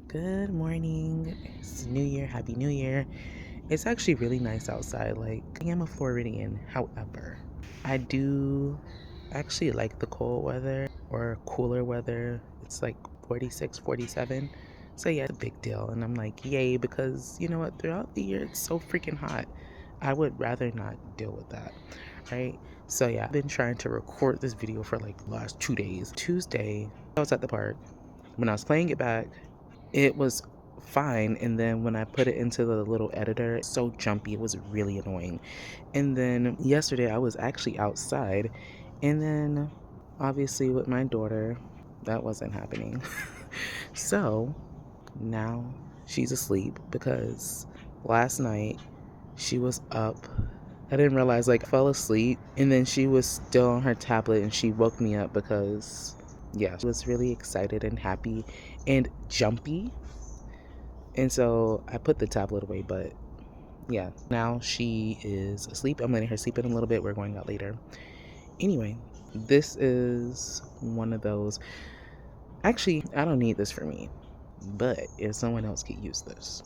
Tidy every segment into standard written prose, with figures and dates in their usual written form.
Good morning. It's New Year. Happy New Year. It's actually really nice outside. I am a Floridian. However, I do actually like the cold weather or cooler weather. It's like 46, 47. So, yeah, it's a big deal. And I'm like, yay, because you know what? Throughout the year, it's so freaking hot. I would rather not deal with that, right? So, yeah, I've been trying to record this video for like the last 2 days. Tuesday, I was at the park. When I was playing it back, it was fine, and then when I put it into the little editor, it's so jumpy, it was really annoying. And then yesterday I was actually outside, and then obviously with my daughter, that wasn't happening. So now she's asleep because last night she was up. I didn't realize, I fell asleep, and then she was still on her tablet, and she woke me up because, yeah, she was really excited and happy and jumpy. And so I put the tablet away, but yeah, now she is asleep. I'm letting her sleep in a little bit. We're going out later. Anyway, this is one of those. Actually, I don't need this for me, but if someone else could use this,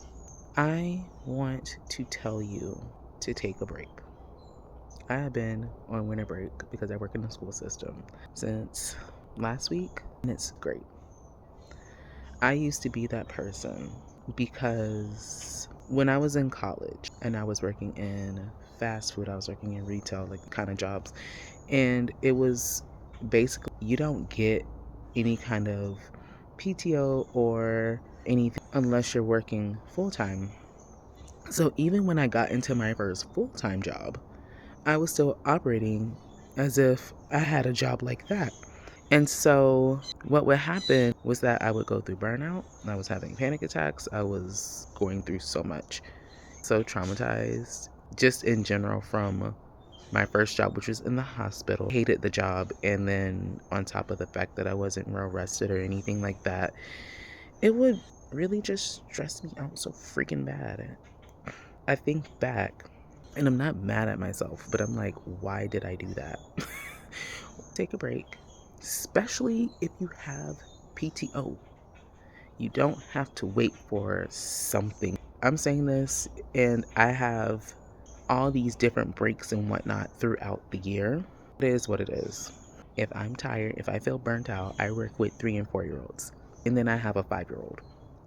I want to tell you to take a break. I have been on winter break because I work in the school system since last week, and it's great. I used to be that person because when I was in college and I was working in fast food, I was working in retail, like kind of jobs, and it was basically you don't get any kind of PTO or anything unless you're working full time. So even when I got into my first full time job, I was still operating as if I had a job like that. And so what would happen was that I would go through burnout. I was having panic attacks. I was going through so much. So traumatized just in general from my first job, which was in the hospital. Hated the job. And then on top of the fact that I wasn't well rested or anything like that, it would really just stress me out so freaking bad. I think back and I'm not mad at myself, but I'm like, why did I do that? Take a break, especially if you have PTO. You don't have to wait for something. I'm saying this, and I have all these different breaks and whatnot throughout the year. It is what it is. If I'm tired, if I feel burnt out, I work with 3 and 4 year olds, and then I have a 5 year old.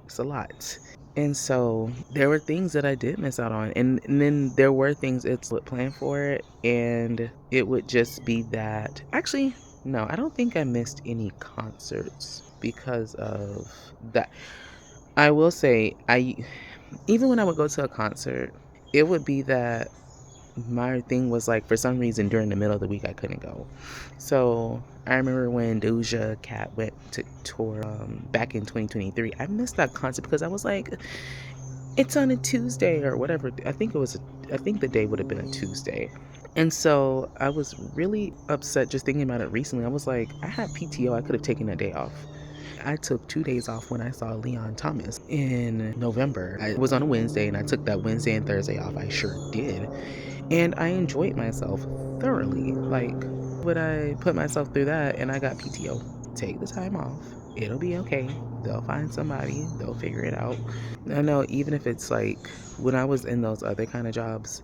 It's a lot. And so there were things that I did miss out on. And then there were things it's would plan for it. And it would just be that. Actually, no, I don't think I missed any concerts because of that. I will say, even when I would go to a concert, it would be that my thing was like, for some reason during the middle of the week I couldn't go. So I remember when Doja Cat went to tour back in 2023. I missed that concert because I was like, it's on a Tuesday or whatever. I think the day would have been a Tuesday. And so I was really upset just thinking about it recently. I was like, I had PTO. I could have taken a day off. I took 2 days off when I saw Leon Thomas in November. I was on a Wednesday and I took that Wednesday and Thursday off. I sure did. And I enjoyed myself thoroughly. Would I put myself through that and I got PTO? Take the time off. It'll be okay. They'll find somebody. They'll figure it out. I know, even if it's like when I was in those other kind of jobs,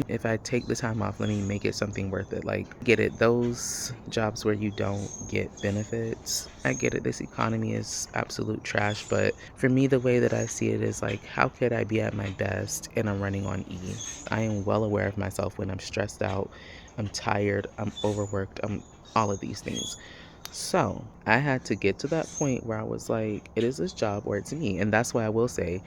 if I take the time off, let me make it something worth it. Get it, those jobs where you don't get benefits. I get it, this economy is absolute trash, but for me, the way that I see it is like, how could I be at my best and I'm running on E? I am well aware of myself when I'm stressed out, I'm tired, I'm overworked, I'm all of these things. So I had to get to that point where I was like, it is this job or it's me. And that's why I will say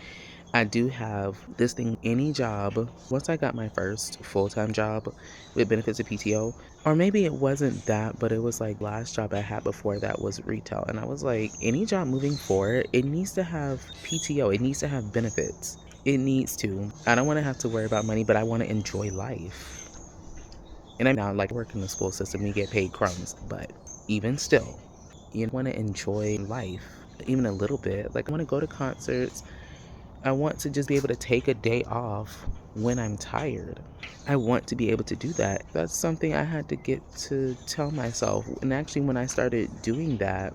I do have this thing, any job. Once I got my first full-time job with benefits of PTO, or maybe it wasn't that, but it was like last job I had before that was retail. And I was like, any job moving forward, it needs to have PTO. It needs to have benefits. It needs to. I don't want to have to worry about money, but I want to enjoy life. And I'm now like working the school system, you get paid crumbs, but even still, you want to enjoy life even a little bit. Like, I want to go to concerts. I want to just be able to take a day off when I'm tired. I want to be able to do that. That's something I had to get to tell myself. And actually, when I started doing that,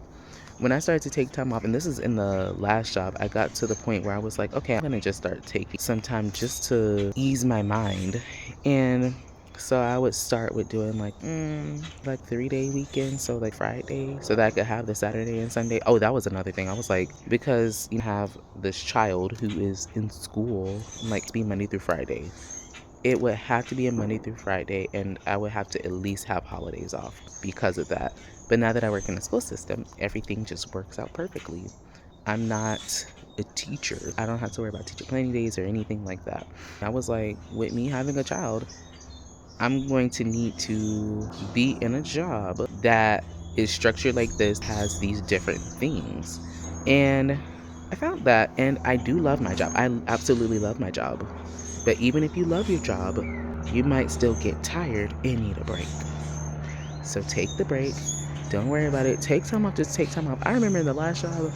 when I started to take time off, and this is in the last job, I got to the point where I was like, okay, I'm gonna just start taking some time just to ease my mind. And so I would start with doing like 3-day weekends, so like Friday, so that I could have the Saturday and Sunday. Oh, that was another thing. I was like, because you have this child who is in school, like be Monday through Friday. It would have to be a Monday through Friday, and I would have to at least have holidays off because of that. But now that I work in the school system, everything just works out perfectly. I'm not a teacher. I don't have to worry about teacher planning days or anything like that. I was like, with me having a child, I'm going to need to be in a job that is structured like this, has these different things. And I found that, and I do love my job. I absolutely love my job. But even if you love your job, you might still get tired and need a break. So take the break. Don't worry about it. Take time off. Just take time off. I remember in the last job,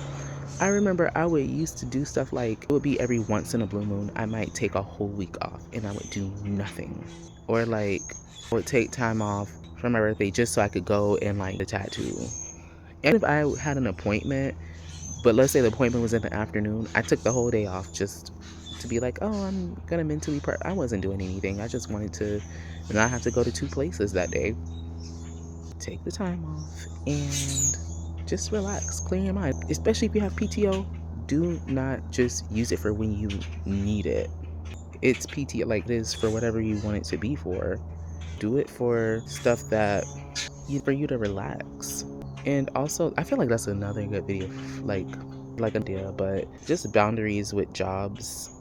I remember I would used to do stuff like, it would be every once in a blue moon, I might take a whole week off and I would do nothing. Or like, I would take time off for my birthday just so I could go and like the tattoo. And if I had an appointment, but let's say the appointment was in the afternoon, I took the whole day off just to be like, oh, I'm gonna mentally prep. I wasn't doing anything. I just wanted to not have to go to 2 places that day. Take the time off and just relax, clear your mind. Especially if you have PTO, do not just use it for when you need it. It's PTO, like it is for whatever you want it to be for. Do it for stuff that for you to relax. And also, I feel like that's another good video, like an idea, but just boundaries with jobs.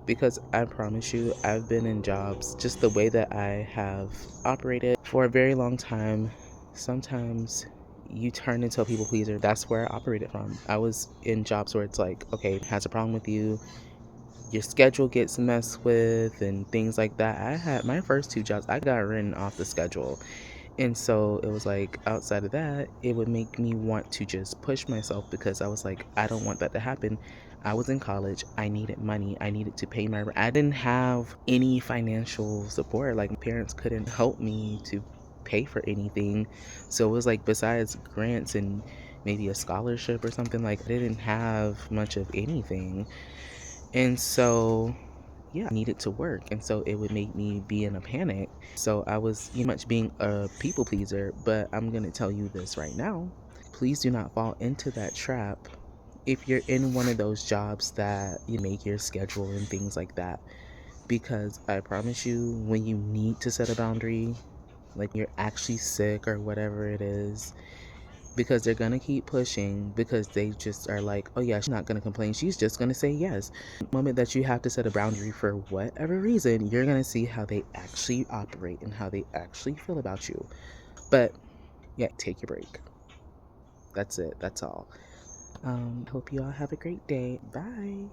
Because I promise you, I've been in jobs just the way that I have operated for a very long time. Sometimes you turn into a people pleaser. That's where I operated from. I was in jobs where it's like, okay, has a problem with you, your schedule gets messed with and things like that. I had my first 2 jobs, I got written off the schedule. And so it was like, outside of that, it would make me want to just push myself because I was like, I don't want that to happen. I was in college. I needed money. I needed to pay my rent. I didn't have any financial support. Like, my parents couldn't help me to pay for anything. So it was like, besides grants and maybe a scholarship or something, like, I didn't have much of anything. And so yeah, I needed to work, and so it would make me be in a panic. So I was much being a people pleaser. But I'm gonna tell you this right now, please do not fall into that trap if you're in one of those jobs that you make your schedule and things like that, because I promise you, when you need to set a boundary, like you're actually sick or whatever it is, because they're gonna keep pushing, because they just are like, oh yeah, she's not gonna complain, she's just gonna say yes. The moment that you have to set a boundary for whatever reason, you're gonna see how they actually operate and how they actually feel about you. But yeah, take your break. That's it. That's all. Hope you all have a great day. Bye.